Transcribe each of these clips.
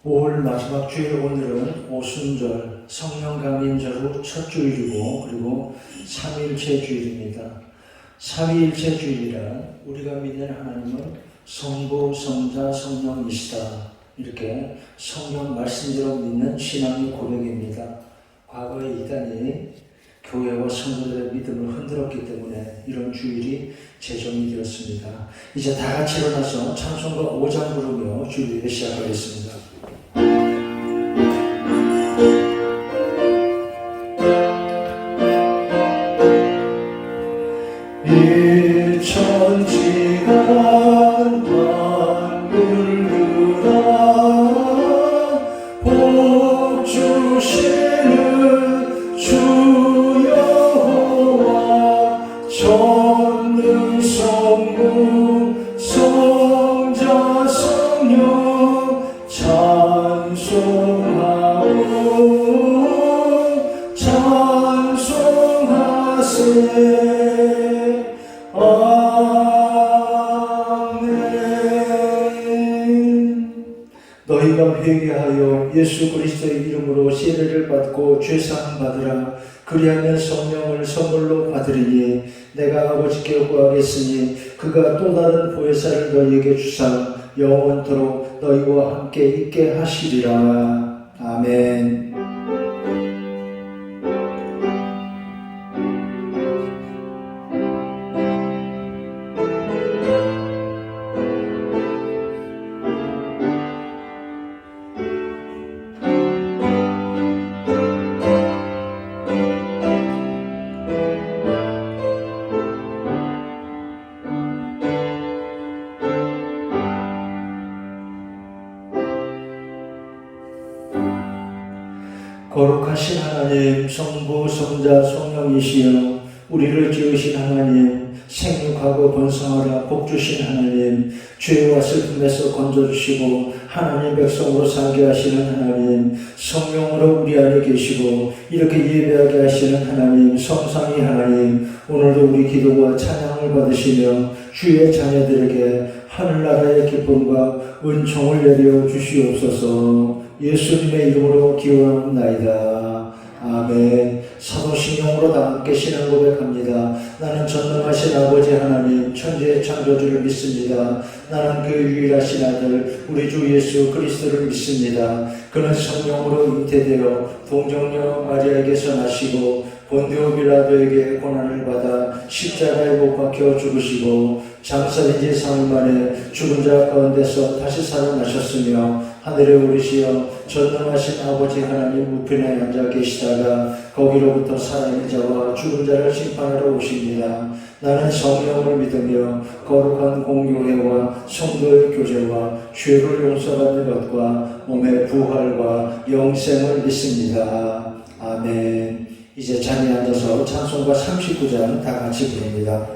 5월 마지막 주일 오늘은 오순절 성령감인절 후 첫 주일이고 그리고 삼위일체 주일입니다. 삼위일체 주일이란 우리가 믿는 하나님은 성부, 성자, 성령이시다. 이렇게 성경 말씀대로 믿는 신앙의 고백입니다. 과거에 이단이 교회와 성도들의 믿음을 흔들었기 때문에 이런 주일이 제정이 되었습니다. 이제 다 같이 일어나서 찬송가 5장 부르며 주일을 시작하겠습니다. 이 천지가 만물으라 복 주시는 주 여호와 전능 성부 성자 성령 찬송하오 찬송하세. 너희가 회개하여 예수 그리스도의 이름으로 세례를 받고 죄사함 받으라. 그리하면 성령을 선물로 받으리니 내가 아버지께 구하겠으니 그가 또 다른 보혜사를 너희에게 주사 영원토록 너희와 함께 있게 하시리라. 아멘. 거룩하신 하나님, 성부, 성자, 성령이시여 우리를 지으신 하나님, 생육하고 번성하라 복주신 하나님, 죄와 슬픔에서 건져주시고 하나님 백성으로 살게 하시는 하나님, 성령으로 우리 안에 계시고 이렇게 예배하게 하시는 하나님, 성삼위 하나님, 오늘도 우리 기도와 찬양을 받으시며 주의 자녀들에게 하늘나라의 기쁨과 은총을 내려 주시옵소서. 예수님의 이름으로 기원합나이다. 아멘. 사도신경으로 다 함께 신앙 고백합니다. 나는 전능하신 아버지 하나님 천지의 창조주를 믿습니다. 나는 그 유일하신 아들 우리 주 예수 그리스도를 믿습니다. 그는 성령으로 잉태되어 동정녀 마리아에게서 나시고 본디오 빌라도에게 고난을 받아 십자가에 못 박혀 죽으시고 장사된 지 3일 만에 죽은 자 가운데서 다시 살아나셨으며 하늘에 오르시어 전능하신 아버지 하나님 우편에 앉아 계시다가 거기로부터 살아있는 자와 죽은 자를 심판하러 오십니다. 나는 성령을 믿으며 거룩한 공교회와 성도의 교제와 죄를 용서받는 것과 몸의 부활과 영생을 믿습니다. 아멘. 이제 자리에 앉아서 찬송가 39장 다 같이 부릅니다.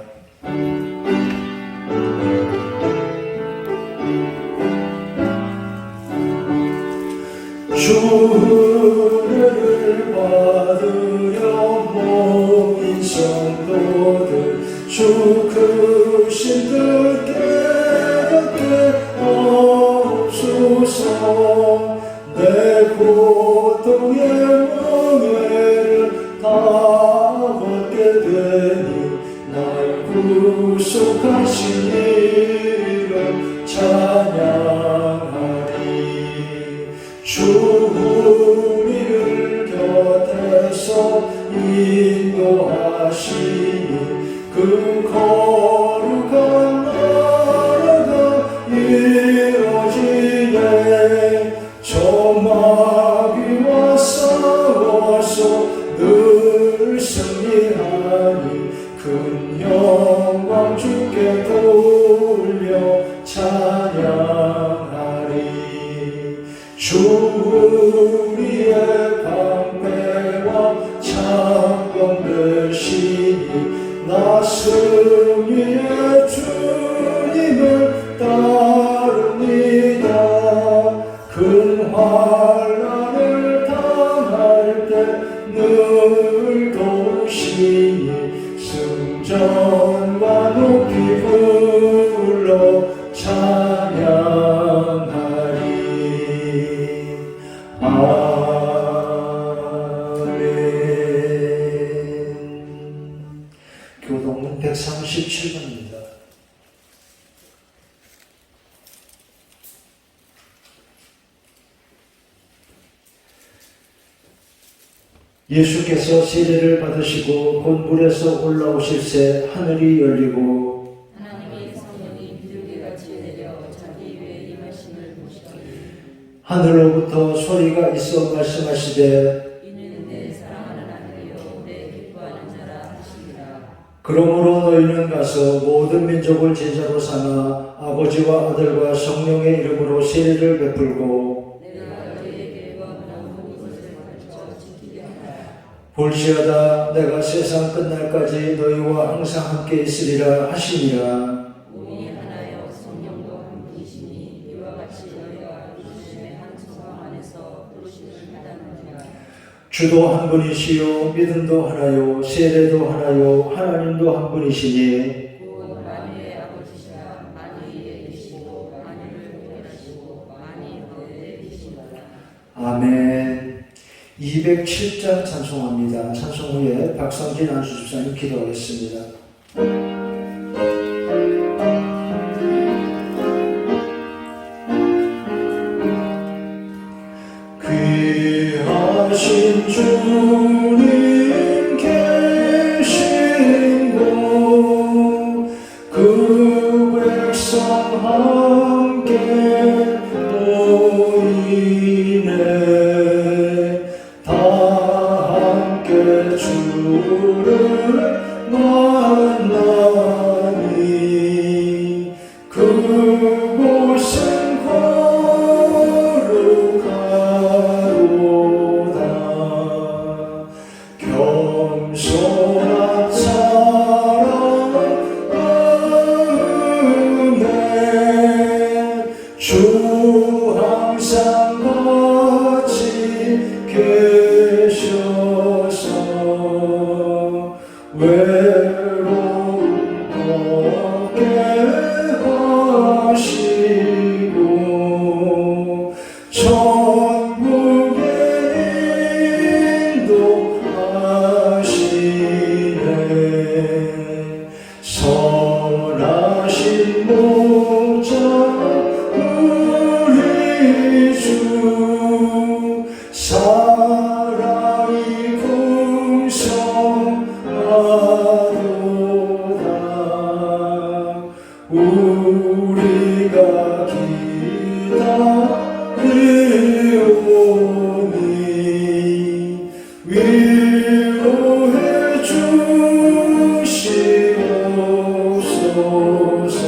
주를 받으려 모인 성도들 주 크신 뜻 깨닫게 하옵소서. 내 고통의 멍에를 다 벗게 되니 날 구속하신 이름 찬양하리. 주 우리를 곁에서 인도하시니 그 거룩한 나라가 이루어지네. 저 마귀와 싸워서 늘 승리하니 큰 영광 주께 돌려 찬양하리. 주 우리의 방패와 창병 되시니 나 승리의 주님을 따릅니다. 큰 환난을 당할 때 늘 도우시니 승전과 높이 불러 찬양하리. 아멘. 교동문 137번입니다. 예수께서 세례를 받으시고 곧 물에서 올라오실새 하늘이 열리고 하나님의 성령이 비둘기같이 내려 자기 위에 임하심을 보시더니 하늘로부터 소리가 있어 말씀하시되 이는 내 사랑하는 아들이요 내 기뻐하는 자라 하시니라. 그러므로 너희는 가서 모든 민족을 제자로 삼아 아버지와 아들과 성령의 이름으로 세례를 베풀고 내가 너희에게 명하는 모든 것을 가르쳐 지키게 하라. 볼지어다 내가 세상 끝날까지 너희와 항상 함께 있으리라 하시니라. 몸이 하나여 성령도 한 분이시니 이와 같이 너희가 그리스도의 한 성령 안에서 부르심을 받았느니라. 주도 한 분이시요 믿음도 하나요 세례도 하나요 하나님도 한 분이시니 곧 만유의 아버지시라. 만유에 계시고 만유를 구별하시고 만유 가운데 계시니라. 아멘. 207장 찬송합니다. 찬송 후에 박성진 안수집사님 기도하겠습니다. 귀하신 주님 계신 곳 그 백성 함께 모이네 다 함께 주를 만나니 그곳은 거룩하도다 겸손한 사랑하네 주 항상 같이 계셔서 외로움 없게 하시고 천국에 인도하시네 선하신 목자 우리 주 사랑이 풍성하도다 우리가 기다리오니 위로해 주시옵소서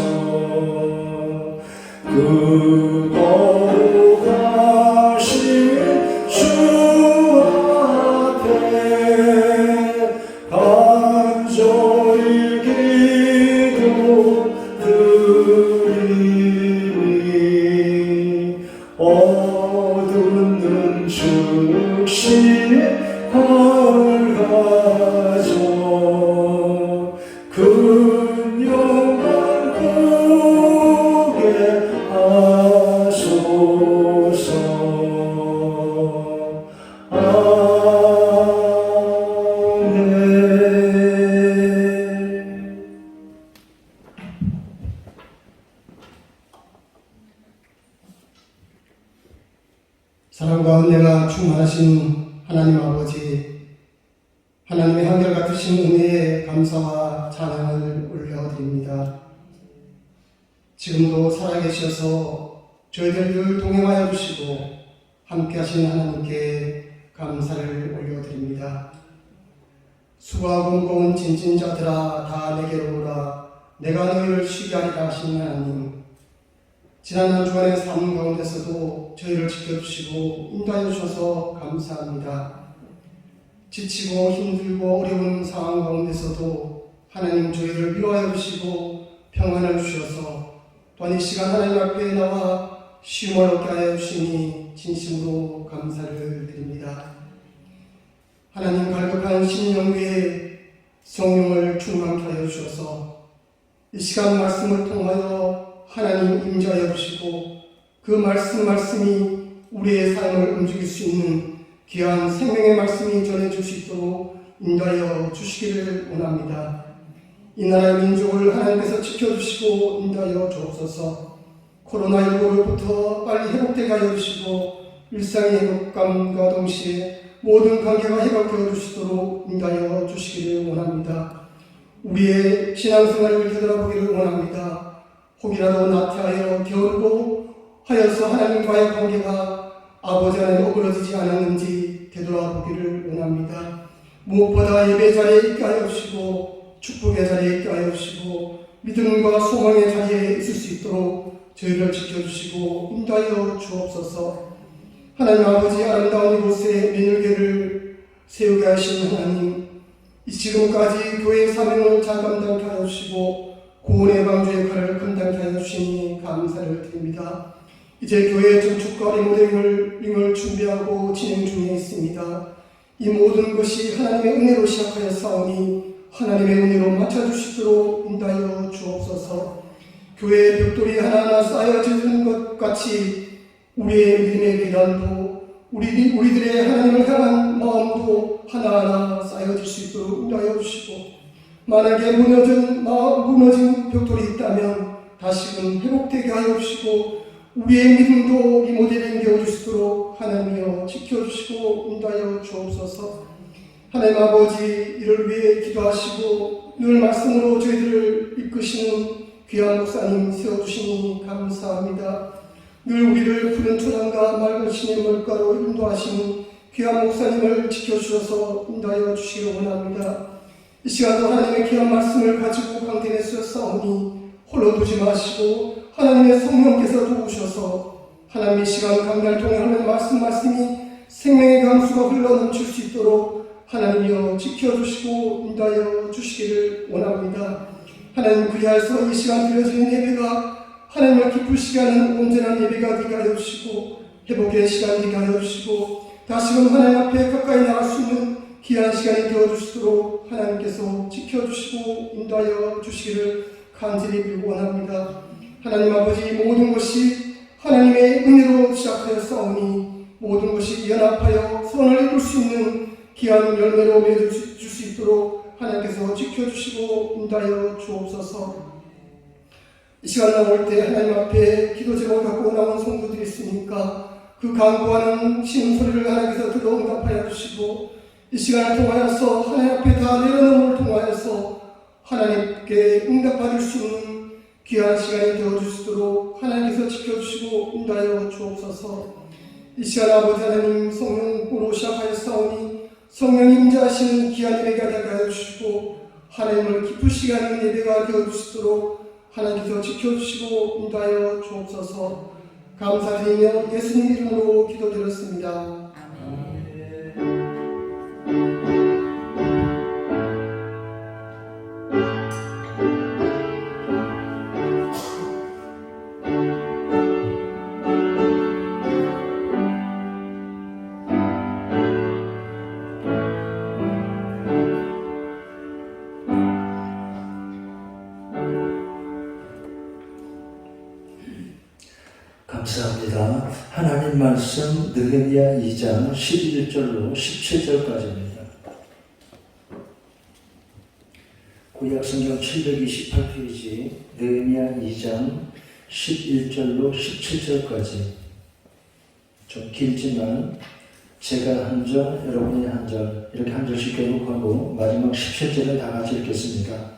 그 거룩하신 주 앞에 간절히 기도드리니 얻는 즉시 밝아져 큰 영광 보게 하소서. 아멘. 사랑과 은혜가 충만하신 하나님 아버지, 하나님의 한결같으신 은혜에 감사와 찬양을 올려드립니다. 지금도 살아계셔서 저희들 늘 동행하여 주시고 함께하신 하나님께 감사를 올려드립니다. 수고하고 무거운 짐진 자들아 다 내게로 오라. 내가 너희를 쉬게 하리라 하신 하나님, 지난 한 주간의 삶 가운데서도 저희를 지켜주시고 인도하여 주셔서 감사합니다. 지치고 힘들고 어려운 상황 가운데서도 하나님 저희를 위로하여 주시고 평안을 주셔서 또한 이 시간 하나님 앞에 나와 쉼을 얻게 하여 주시니 진심으로 감사를 드립니다. 하나님 갈급한 심령 위에 성령을 충만케 하여 주셔서 이 시간 말씀을 통하여 하나님 임재하여 주시고 그 말씀이 우리의 삶을 움직일 수 있는 귀한 생명의 말씀이 전해질 수 있도록 인도하여 주시기를 원합니다. 이 나라의 민족을 하나님께서 지켜주시고 인도하여 주옵소서. 코로나19로부터 빨리 회복되게 하여 주시고 일상의 회복감과 동시에 모든 관계가 회복되어 주시도록 인도하여 주시기를 원합니다. 우리의 신앙생활을 되돌아보기를 원합니다. 혹이라도 나태하여 게으르고 하여서 하나님과의 관계가 아버지 안에 어그러지지 않았는지 되돌아보기를 원합니다. 무엇보다 예배 자리에 있게 하여 주시고 축복의 자리에 있게 하여 주시고 믿음과 소망의 자리에 있을 수 있도록 저희를 지켜주시고 인도하여 주옵소서. 하나님 아버지, 아름다운 이곳에 민일교를 세우게 하신 하나님, 이 지금까지 교회의 사명을 잘 감당케 하여 주시고 구원의 방주 역할을 감당케 하여 주시니 감사를 드립니다. 이제 교회의 전축과 리모델링을 준비하고 진행 중에 있습니다. 이 모든 것이 하나님의 은혜로 시작하여 싸우니 하나님의 은혜로 맞춰주시도록 인도하여 주옵소서. 교회의 벽돌이 하나하나 쌓여지는 것 같이 우리의 믿음의 계단도 우리들의 하나님을 향한 마음도 하나하나 쌓여질 수 있도록 인도하여 주시고, 만약에 무너진 벽돌이 있다면 다시금 회복되게 하여 주시고 우리의 믿음도 리모델링 되어 주시도록 하나님이여 지켜주시고 인도하여 주옵소서. 하나님 아버지, 이를 위해 기도하시고 늘 말씀으로 저희들을 이끄시는 귀한 목사님 세워주시니 감사합니다. 늘 우리를 푸른 초장과 맑은 신의 물가로 인도하시는 귀한 목사님을 지켜주셔서 인도하여 주시기 원합니다. 이 시간도 하나님의 귀한 말씀을 가지고 강단에 서싸우니 홀로 두지 마시고 하나님의 성령께서 도우셔서 하나님 이 시간 강단을 통해 하나님의 말씀이 생명의 강수가 흘러넘칠 수 있도록 하나님이여 지켜주시고 인도하여 주시기를 원합니다. 하나님, 그리하여서 이 시간 드려지는 예배가 하나님을 기쁘시게 하는 온전한 예배가 되게 하여 주시고 회복의 시간이 되게 하여 주시고 다시금 하나님 앞에 가까이 나갈 수 있는 귀한 시간이 되어주시도록 하나님께서 지켜주시고 인도하여 주시기를 간절히 빌고 원합니다. 하나님 아버지, 모든 것이 하나님의 은혜로 시작하여 싸우니 모든 것이 연합하여 선을 이룰 수 있는 귀한 열매로 맺어줄 수 있도록 하나님께서 지켜주시고 인도하여 주옵소서. 이 시간 나올 때 하나님 앞에 기도 제목을 갖고 나온 성도들이 있으니까 그 간구하는 신음 소리를 하나님께서 들어 응답하여 주시고 이 시간을 통하여서 하나님 앞에 다 내려놓음을 통하여서 하나님께 응답받을 수 있는 귀한 시간이 되어주시도록 하나님께서 지켜주시고 인도하여 주옵소서. 이 시간 아버지 하나님 성령으로 시작하여 싸우니 성령이 임재하시는 귀한 예배가 되게 하여 주시고 하나님을 기쁘시게 하는 예배가 되어주시도록 하나님께서 지켜주시고 인도하여 주옵소서. 감사드리며 예수님 이름으로 기도드렸습니다. 감사합니다. 하나님 말씀 느헤미야 2장 11절로 17절까지입니다. 구약성경 728페이지 느헤미야 2장 11절로 17절까지. 좀 길지만 제가 한 절, 여러분이 한 절, 이렇게 한 절씩 교독하고 마지막 17절을 다 같이 읽겠습니다.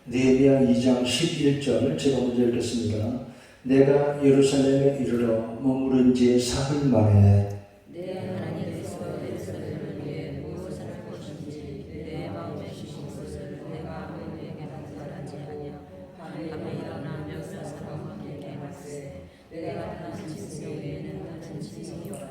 느헤미야 2장 11절 제가 먼저 읽겠습니다. 내가 예루살렘에 이르러 머무른 지 3일 만에 내 하나님께서 예루살렘을 위해 무엇을 할 것인지 내 마음에 주신 것을 내가 너희에게 단절하지 아니하. 밤에 일어나 몇몇 사람과 함께 말세 내가 다른 짐승 외에는 다른 짐승이 없다.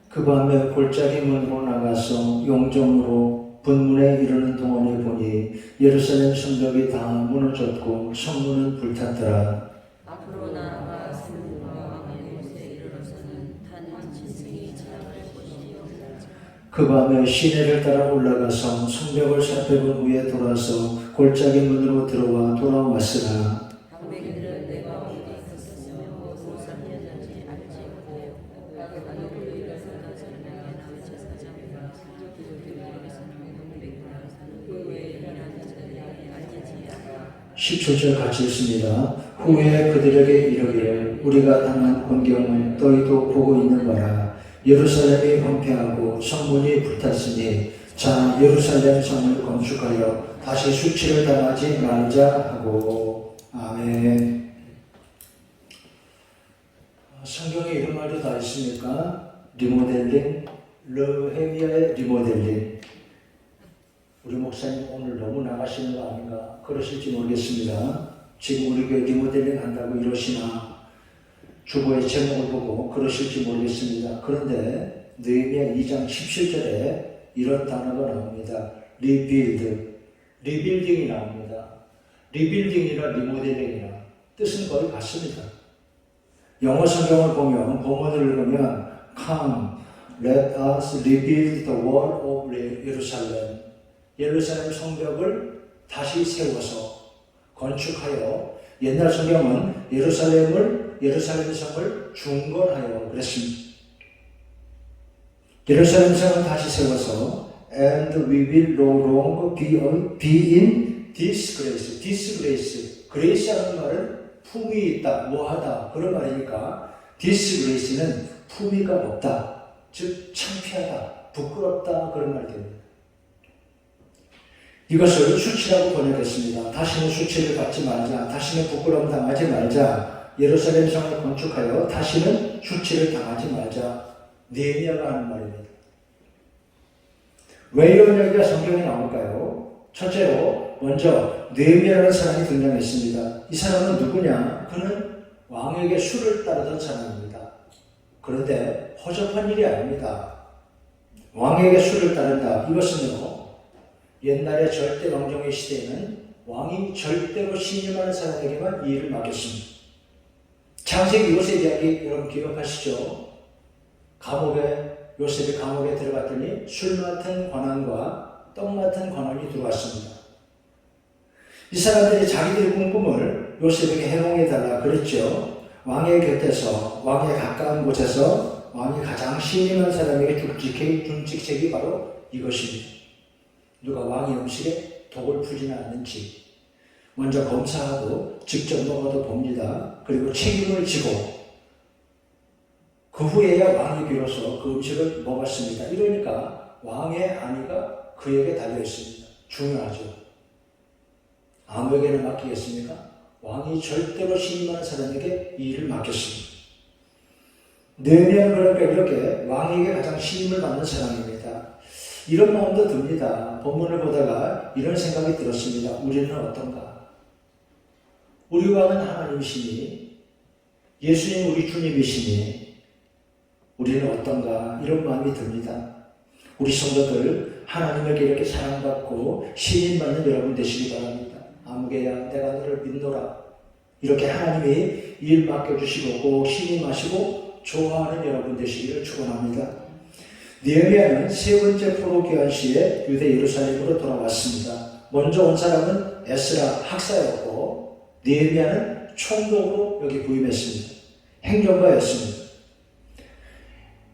그 밤에 골짜기 문으로 나가서 용정으로 분문에 이르는 동안에 보니 예루살렘 성벽이 다 무너졌고 성문은 불탔더라. 앞으로 나아가 성문과 왕의 곳에 이르러서는 단 짐승이 지나갈 곳이 없다. 그 밤에 시내를 따라 올라가서 성벽을 살펴본 후에 돌아서 골짜기 문으로 들어와 돌아왔으나 방백이들은 내가 어디 있었으며 무엇을 하였는지 알지 못하였고 17절 같이 읽습니다. 후에 그들에게 이르기를 우리가 당한 광경을 너희도 보고 있는 거라. 예루살렘이 황폐하고 성문이 불탔으니 자 예루살렘 성을 건축하여 다시 수치를 당하지 말자 하고. 아멘. 성경에 이런 말도 다 있습니까? 리모델링, 르헤미야의 리모델링. 우리 목사님 오늘 너무 나가시는 거 아닌가 그러실지 모르겠습니다. 지금 우리 교회 리모델링 한다고 이러시나 주보의 제목을 보고 그러실지 모르겠습니다. 그런데 느헤미야 2장 17절에 이런 단어가 나옵니다. 리빌드, 리빌딩이 나옵니다. 리빌딩이나 리모델링이나 뜻은 거의 같습니다. 영어 성경을 보면 본문을 읽으면 Come, let us rebuild the wall of Jerusalem. 예루살렘 성벽을 다시 세워서 건축하여, 옛날 성경은 예루살렘 성을 중건하여 그랬습니다. 예루살렘 성을 다시 세워서 and we will no longer be in disgrace. disgrace. grace라는 말은 품위 있다, 뭐하다 그런 말이니까 disgrace는 품위가 없다, 즉 창피하다, 부끄럽다 그런 말이 됩니다. 이것을 수치라고 번역했습니다. 다시는 수치를 받지 말자, 다시는 부끄러움 당하지 말자, 예루살렘 성을 건축하여 다시는 수치를 당하지 말자. 느헤미야가 하는 말입니다. 왜 이런 이야기가 성경에 나올까요? 첫째로 먼저 느헤미야라는 사람이 등장했습니다. 이 사람은 누구냐? 그는 왕에게 수를 따르던 사람입니다. 그런데 허접한 일이 아닙니다. 왕에게 수를 따른다. 이것은요, 옛날의 절대 왕정의 시대에는 왕이 절대로 신임하는 사람에게만 이 일을 맡겼습니다. 창세기 요셉 이야기 여러분 기억하시죠? 요셉이 감옥에 들어갔더니 술 맡은 관원과 떡 맡은 관원이 들어왔습니다. 이 사람들이 자기들이 꾼 꿈을 요셉에게 해몽해달라 그랬죠. 왕의 곁에서, 왕의 가까운 곳에서 왕이 가장 신임한 사람에게 준 직책이 바로 이것입니다. 누가 왕의 음식에 독을 풀지는 않는지 먼저 검사하고 직접 먹어도 봅니다. 그리고 책임을 지고 그 후에야 왕이 비로소 그 음식을 먹었습니다. 이러니까 왕의 안위가 그에게 달려있습니다. 중요하죠. 아무에게나 맡기겠습니까? 왕이 절대로 신임하는 사람에게 이 일을 맡겼습니다. 느헤미야는 그러니까 이렇게 왕에게 가장 신임을 받는 사람입니다. 이런 마음도 듭니다. 본문을 보다가 이런 생각이 들었습니다. 우리는 어떤가? 우리 왕은 하나님이시니, 예수님 우리 주님이시니 우리는 어떤가? 이런 마음이 듭니다. 우리 성도들 하나님에게 이렇게 사랑받고 신임받는 여러분 되시기 바랍니다. 아무개야 내가 너를 믿노라. 이렇게 하나님이 일 맡겨주시고 꼭 신임하시고 좋아하는 여러분 되시기를 축원합니다. 느헤미야는 세 번째 포로 귀환 시에 유대 예루살렘으로 돌아왔습니다. 먼저 온 사람은 에스라 학사였고 느헤미야는 총독으로 여기 부임했습니다. 행정가였습니다.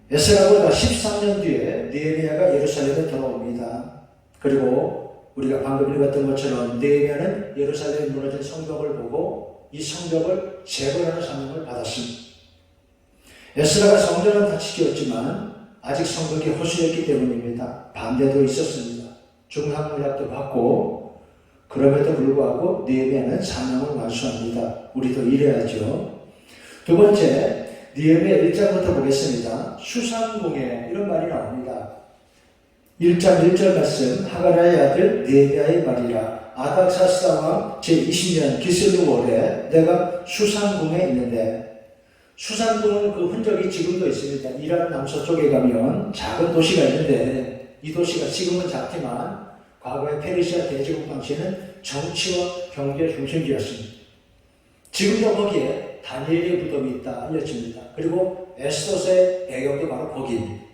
에스라보다 13년 뒤에 느헤미야가 예루살렘에 돌아옵니다. 그리고 우리가 방금 읽었던 것처럼 느헤미야는 예루살렘에 무너진 성벽을 보고 이 성벽을 재건하는 사명을 받았습니다. 에스라가 성전은 다시 지었지만 아직 성벽이 허술했기 때문입니다. 반대도 있었습니다. 중상문략도 받고 그럼에도 불구하고 느헤미야는 사명을 완수합니다. 우리도 이래야죠. 두 번째, 느헤미야 1장부터 보겠습니다. 수상궁에 이런 말이 나옵니다. 1장 1절 말씀, 하가라의 아들 느헤미야의 말이라. 아닥사스다 왕 제20년 기슬루 월에 내가 수상궁에 있는데, 수상궁은 그 흔적이 지금도 있습니다. 이란 남서쪽에 가면 작은 도시가 있는데 이 도시가 지금은 작지만 과거에 페르시아 대제국 당시에는 정치와 경제 중심지였습니다. 지금도 거기에 다니엘의 무덤이 있다 알려집니다. 그리고 에스더서의 배경도 바로 거기입니다.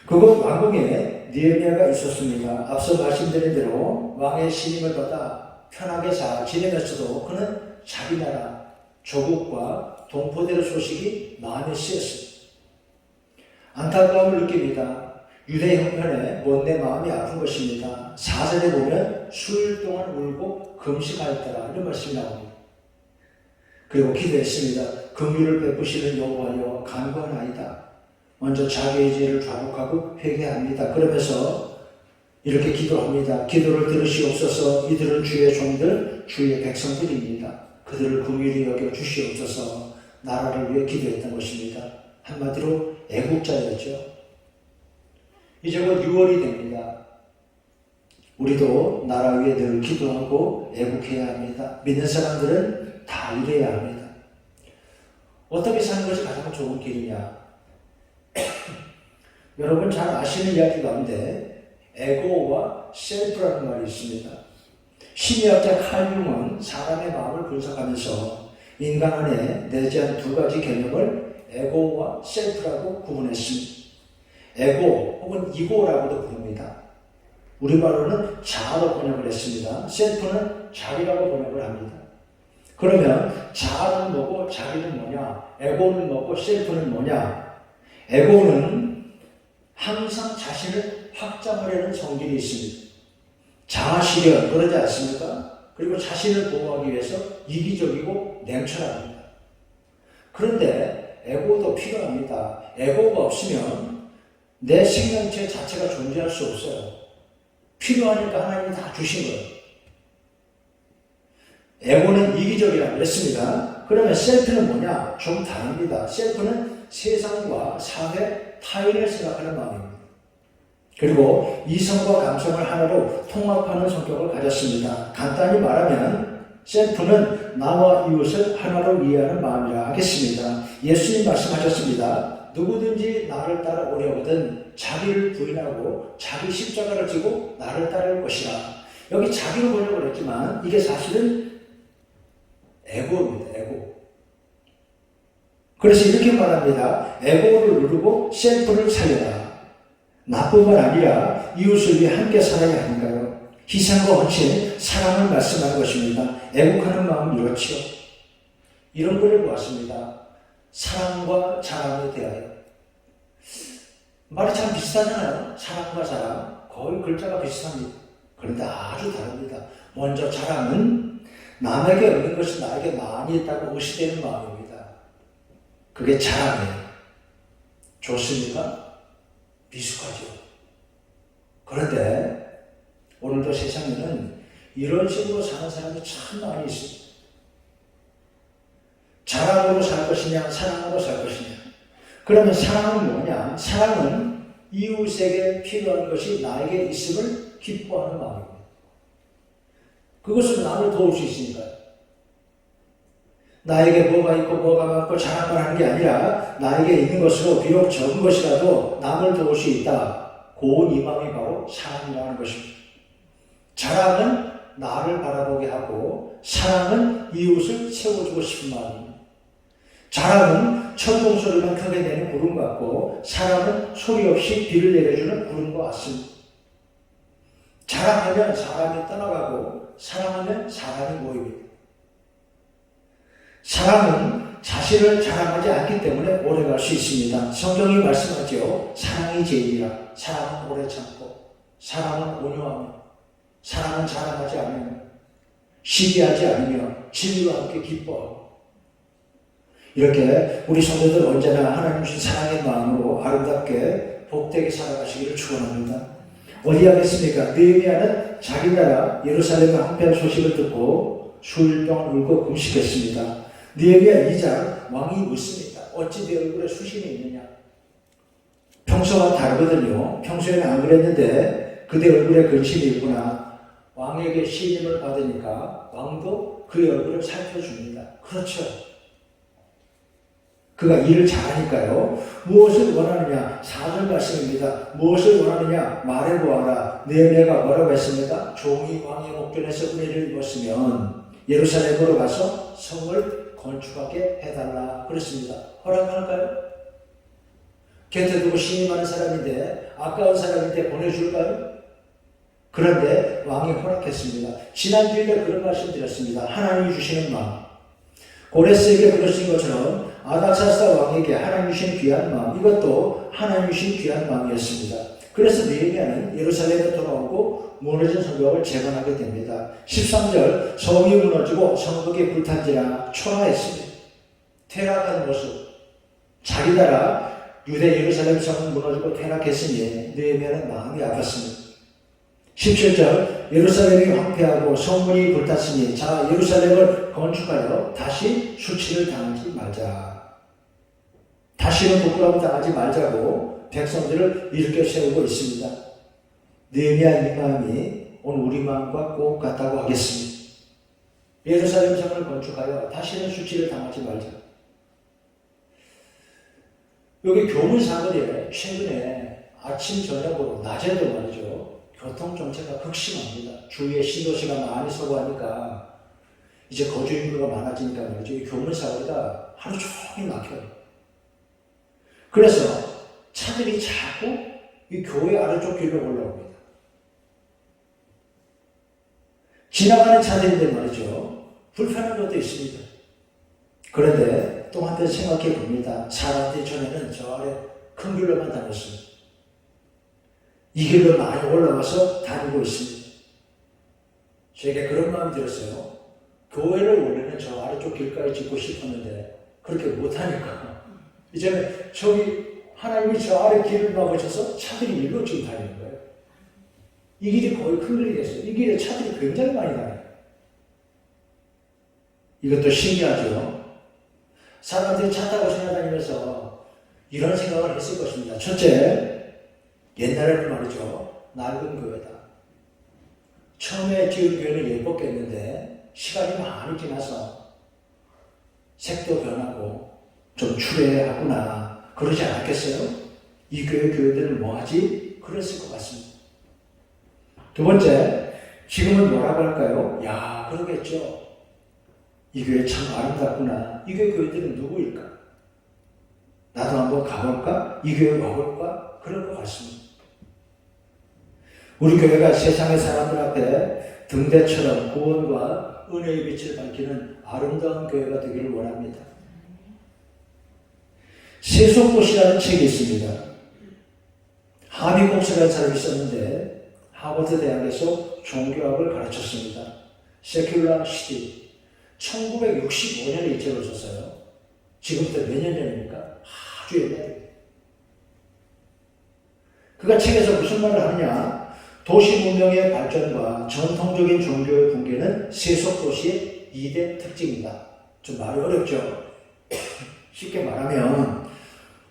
그곳 왕궁에 느헤미야가 있었습니다. 앞서 말씀드린 대로 왕의 신임을 받아 편하게 잘 지내면서도 그는 자기 나라 조국과 동포들의 소식이 마음에 쓰였습니다. 안타까움을 느낍니다. 유대 형편에 못내 마음이 아픈 것입니다. 4절에 보면 수일 동안 울고 금식하였더라 이런 말씀이 나옵니다. 그리고 기도했습니다. 긍휼을 베푸시는 여호와여 간구하나이다. 먼저 자기의 죄를 자복하고 회개합니다. 그러면서 이렇게 기도합니다. 기도를 들으시옵소서. 이들은 주의 종들, 주의 백성들입니다. 그들을 긍휼히 여겨 주시옵소서. 나라를 위해 기도했던 것입니다. 한마디로 애국자였죠. 이제 곧 6월이 됩니다. 우리도 나라 위에 늘 기도하고 애국해야 합니다. 믿는 사람들은 다 이래야 합니다. 어떻게 사는 것이 가장 좋은 길이냐? 여러분 잘 아시는 이야기 가운데 에고와 셀프라는 말이 있습니다. 심리학자 칼 융은 사람의 마음을 분석하면서 인간 안에 내재한 두 가지 개념을 에고와 셀프라고 구분했습니다. 에고 혹은 이고라고도 부릅니다. 우리말로는 자아로 번역을 했습니다. 셀프는 자기라고 번역을 합니다. 그러면 자아는 뭐고 자기는 뭐냐? 에고는 뭐고 셀프는 뭐냐? 에고는 항상 자신을 확장하려는 성질이 있습니다. 자아실현 그러지 않습니까? 그리고 자신을 보호하기 위해서 이기적이고 냉철합니다. 그런데 에고도 필요합니다. 에고가 없으면 내 생명체 자체가 존재할 수 없어요. 필요하니까 하나님이 다 주신 거예요. 에고는 이기적이라고 그랬습니다. 그러면 셀프는 뭐냐? 좀 다릅니다. 셀프는 세상과 사회, 타인을 생각하는 마음입니다. 그리고 이성과 감성을 하나로 통합하는 성격을 가졌습니다. 간단히 말하면 셀프는 나와 이웃을 하나로 이해하는 마음이라 하겠습니다. 예수님 말씀하셨습니다. 누구든지 나를 따라 오려거든 자기를 부인하고 자기 십자가를 지고 나를 따를 것이라. 여기 자기로 번역을 했지만 이게 사실은 에고입니다. 에고. 그래서 이렇게 말합니다. 에고를 누르고 셀프를 살려라. 나뿐만 아니라 이웃을 위해 함께 살아야 하는가요? 희생과 헌신, 사랑을 말씀하는 것입니다. 애국하는 마음은 이렇지요. 이런 글을 보았습니다. 사랑과 자랑에 대하여. 말이 참 비슷하잖아요. 사랑과 자랑. 거의 글자가 비슷합니다. 그런데 아주 다릅니다. 먼저 자랑은 남에게 얻는 것이 나에게 많이 있다고 의식되는 마음입니다. 그게 자랑이에요. 좋습니까? 미숙하죠. 그런데 오늘도 세상에는 이런 식으로 사는 사람이 참 많이 있습니다. 자랑으로 살 것이냐, 사랑으로 살 것이냐. 그러면 사랑은 뭐냐? 사랑은 이웃에게 필요한 것이 나에게 있음을 기뻐하는 마음입니다. 그것은 남을 도울 수 있으니까요. 나에게 뭐가 있고 뭐가 많고 자랑을 하는 게 아니라 나에게 있는 것으로 비록 적은 것이라도 남을 도울 수 있다. 고운 이 마음이 바로 사랑이라는 것입니다. 자랑은 나를 바라보게 하고 사랑은 이웃을 세워주고 싶은 마음입니다. 자랑은 천둥 소리만 크게 내는 구름 같고 사랑은 소리 없이 비를 내려주는 구름과 같습니다. 자랑하면 사람이 떠나가고 사랑하면 사람이 모입니다. 사랑은 자신을 자랑하지 않기 때문에 오래갈 수 있습니다. 성경이 말씀하죠. 사랑이 제일이라. 사랑은 오래 참고, 사랑은 온유하며, 사랑은 자랑하지 않으며, 시기하지 않으며, 진리와 함께 기뻐하고. 이렇게 우리 성도들 언제나 하나님 주신 사랑의 마음으로 아름답게 복되게 살아가시기를 축원합니다. 어디 하겠습니까? 느헤미야는 자기 나라 예루살렘의 한편 소식을 듣고 수일 동안 울고 금식했습니다. 느헤미야 2장 왕이 묻습니다. 어찌 내 얼굴에 수심이 있느냐? 평소와 다르거든요. 평소에는 안 그랬는데 그대 얼굴에 근심이 있구나. 왕에게 신임을 받으니까 왕도 그의 얼굴을 살펴줍니다. 그렇죠. 그가 일을 잘하니까요. 무엇을 원하느냐? 4절 말씀입니다. 무엇을 원하느냐? 말해보아라. 느헤미야가 뭐라고 했습니까? 종이 왕의 목전에서 은혜를 입었으면 예루살렘으로 가서 성을 건축하게 해달라 그랬습니다. 허락할까요? 곁에 두고 신임하는 사람인데 아까운 사람인데 보내줄까요? 그런데 왕이 허락했습니다. 지난주에 그런 말씀 드렸습니다. 하나님이 주시는 마음. 고레스에게 그러신 것처럼 아닥사스다 왕에게 하나님 주신 귀한 마음, 이것도 하나님 주신 귀한 마음이었습니다. 그래서 느헤미야는 예루살렘에 돌아오고 무너진 성벽을 재건하게 됩니다. 13절 성이 무너지고 성벽이 불탄지라 초라했습니다. 퇴락한 모습 자기나라 유대 예루살렘 성은 무너지고 퇴락했으니 느헤미야는 마음이 아팠습니다. 17절 예루살렘이 황폐하고 성문이 불탔으니 자 예루살렘을 건축하여 다시 수치를 당하지 말자. 다시는 부끄러움 당하지 말자고 백성들을 일으켜 세우고 있습니다. 느헤미야 이 마음이 오늘 우리 마음과 꼭 같다고 하겠습니다. 예루살렘 성을 건축하여 다시는 수치를 당하지 말자. 여기 교문 사거리에 최근에 아침 저녁으로 낮에도 말이죠. 교통정체가 극심합니다. 주위에 신도시가 많이 서고하니까 이제 거주 인구가 많아지니까 말이죠. 이 교문 사거리가 하루 종일 막혀요. 그래서 차들이 자꾸 이 교회 아래쪽 길로 올라옵니다. 지나가는 차들인데 말이죠. 불편한 것도 있습니다. 그런데 또 한편 생각해 봅니다. 사람들이 전에는 저 아래 큰 길로만 다녔습니다. 이 길로 많이 올라와서 다니고 있습니다. 저에게 그런 마음이 들었어요. 교회를 원래는 저 아래쪽 길가에 짓고 싶었는데 그렇게 못하니까 이제는 저기 하나님이 저 아래 길을 막으셔서 차들이 일로 지금 다니는 거예요. 이 길이 거의 큰 길이 됐어요. 이 길에 차들이 굉장히 많이 다녀요. 이것도 신기하죠. 사람들이 차 타고 지나다니면서 이런 생각을 했을 것입니다. 첫째, 옛날에는 말이죠. 낡은 교회다. 처음에 지은 교회는 예뻤겠는데 시간이 많이 지나서 색도 변하고 좀 추레하구나 그러지 않았겠어요? 이 교회들은 뭐하지? 그랬을 것 같습니다. 두 번째, 지금은 뭐라고 할까요? 야, 그러겠죠. 이 교회 참 아름답구나. 이 교회들은 누구일까? 나도 한번 가볼까? 이 교회 와볼까? 그럴 것 같습니다. 우리 교회가 세상의 사람들 앞에 등대처럼 구원과 은혜의 빛을 밝히는 아름다운 교회가 되기를 원합니다. 세속도시라는 책이 있습니다. 하비 공스라는 사람이 있었는데 하버드 대학에서 종교학을 가르쳤습니다. 세큘라 시티 1965년에 이 책을 썼어요. 지금부터 몇 년 전입니까? 아주 옛날이에요. 그가 책에서 무슨 말을 하느냐? 도시 문명의 발전과 전통적인 종교의 붕괴는 세속도시의 2대 특징이다. 좀 말이 어렵죠? 쉽게 말하면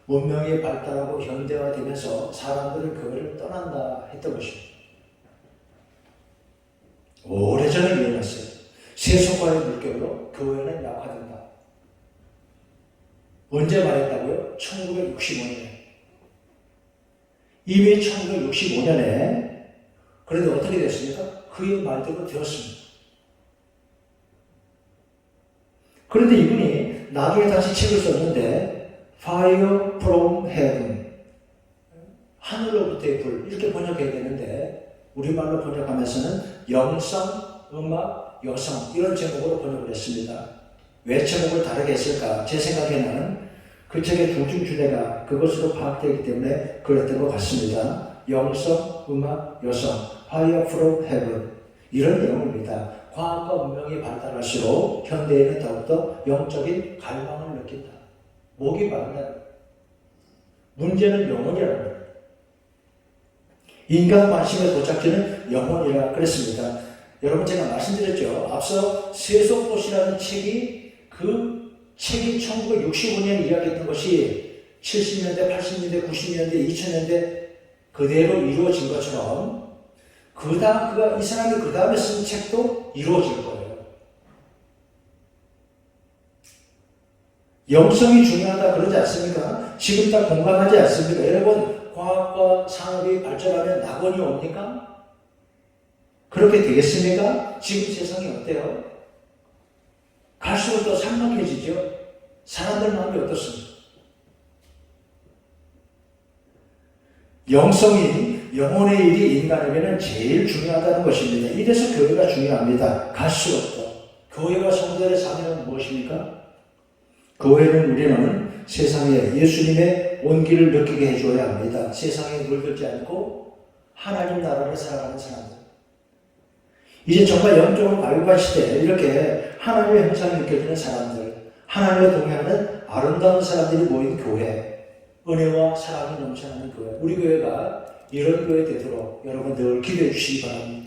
문명이 발달하고 현대화되면서 사람들은 교회를 떠난다 했던 것입니다. 오래전에 일어났어요. 세속화의 물결로 교회는 약화된다. 언제 말했다고요? 1965년에. 이미 1965년에 그런데 어떻게 됐습니까? 그의 말대로 되었습니다. 그런데 이분이 나중에 다시 책을 썼는데 Fire from Heaven 하늘로부터의 불 이렇게 번역해야 되는데 우리말로 번역하면서는 영성, 음악, 여성 이런 제목으로 번역을 했습니다. 왜 제목을 다르게 했을까? 제 생각에는 그 책의 중심 주제가 그것으로 파악되기 때문에 그랬던 것 같습니다. 영성, 음악, 여성, Fire from Heaven 이런 내용입니다. 과학과 문명이 발달할수록 현대인은 더욱더 영적인 갈망을 느낀다. 목이 마른다. 문제는 영혼이라는 거예요. 인간 관심의 도착지는 영혼이라 그랬습니다. 여러분 제가 말씀드렸죠. 앞서 세속도시라는 책이 그 책이 1965년에 이야기했던 것이 70년대, 80년대, 90년대, 2000년대 그대로 이루어진 것처럼 이 사람이 그 다음에 쓴 책도 이루어질 거예요. 영성이 중요하다 그러지 않습니까? 지금 다 공감하지 않습니까? 여러분 과학과 산업이 발전하면 낙원이 옵니까? 그렇게 되겠습니까? 지금 세상이 어때요? 갈수록 더 삭막해지죠? 사람들 마음이 어떻습니까? 영성이 영혼의 일이 인간에게는 제일 중요하다는 것입니다. 이래서 교회가 중요합니다. 갈수록 더. 교회와 성도의 사명은 무엇입니까? 교회는 우리는 세상에 예수님의 온기를 느끼게 해줘야 합니다. 세상에 물들지 않고 하나님 나라를 살아가는 사람들. 이제 정말 영적으로 발육한 시대에 이렇게 하나님의 형상이 느껴지는 사람들, 하나님과 동행하는 아름다운 사람들이 모인 교회, 은혜와 사랑이 넘쳐나는 교회, 우리 교회가 이런 교회 되도록 여러분 늘 기도해 주시기 바랍니다.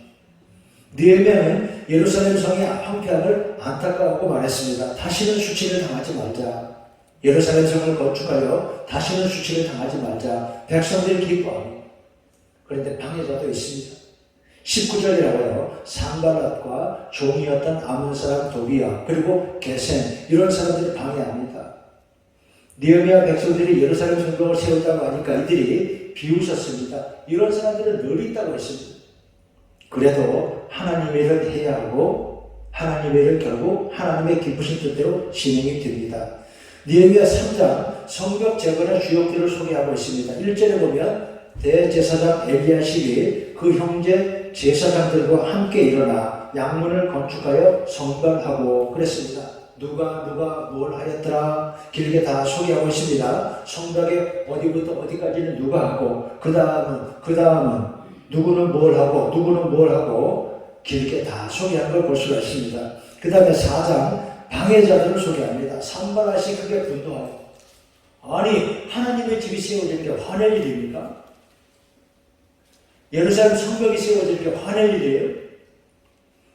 느헤미야는 예루살렘 성의 황폐함을 안타까워하고 말했습니다. 다시는 수치를 당하지 말자. 예루살렘 성을 건축하여 다시는 수치를 당하지 말자. 백성들이 기뻐합니다. 그런데 방해자도 있습니다. 19절이라고요. 산발랏과 종이었던 아몬 사람 도비야 그리고 게셈 이런 사람들이 방해합니다. 느헤미야 백성들이 예루살렘 성벽을 세우자고 하니까 이들이 비웃었습니다. 이런 사람들은 늘 있다고 했습니다. 그래도 하나님의 일을 해야 하고 하나님의 일은 결국 하나님의 기쁘신 뜻대로 진행이 됩니다. 느헤미야 3장 성벽 재건의 주역들을 소개하고 있습니다. 1절에 보면 대제사장 엘리야십이 그 형제 제사장들과 함께 일어나 양문을 건축하여 성벽하고 그랬습니다. 누가 뭘 하였더라 길게 다 소개하고 있습니다. 성벽에 어디부터 어디까지는 누가 하고 그 다음은 누구는 뭘 하고 길게 다 소개한 걸 볼 수가 있습니다. 그 다음에 4장 방해자들을 소개합니다. 산발랏이 크게 분노하여 아니 하나님의 집이 세워질 게 화낼 일입니까? 예루살렘 성벽이 세워질 게 화낼 일이에요?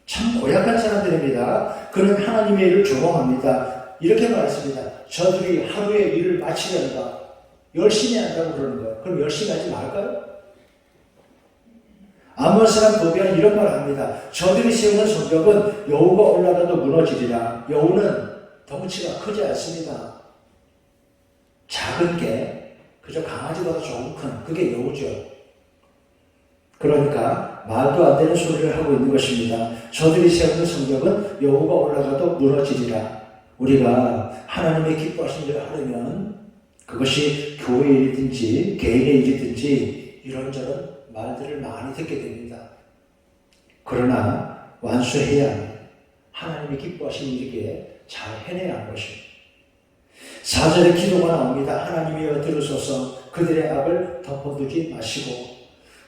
참 고약한 사람들입니다. 그는 하나님의 일을 조롱합니다. 이렇게 말했습니다. 저들이 하루에 일을 마치려는가 열심히 한다고 그러는 거예요. 그럼 열심히 하지 말까요? 아몬 사람 도비야는 이런 말을 합니다. 저들이 세우는 성벽은 여우가 올라가도 무너지리라. 여우는 덩치가 크지 않습니다. 작은 게 그저 강아지보다 조금 큰 그게 여우죠. 그러니까 말도 안 되는 소리를 하고 있는 것입니다. 저들이 세우는 성벽은 여우가 올라가도 무너지리라. 우리가 하나님의 기뻐하신 일을 하려면 그것이 교회의 일이든지 개인의 일이든지 이런저런 말들을 많이 듣게 됩니다. 그러나 완수해야 합니다. 하나님이 기뻐하신 일이기에 잘 해내야 하는 것입니다. 4절에 기도가 나옵니다. 하나님이여 들으소서 그들의 악을 덮어두지 마시고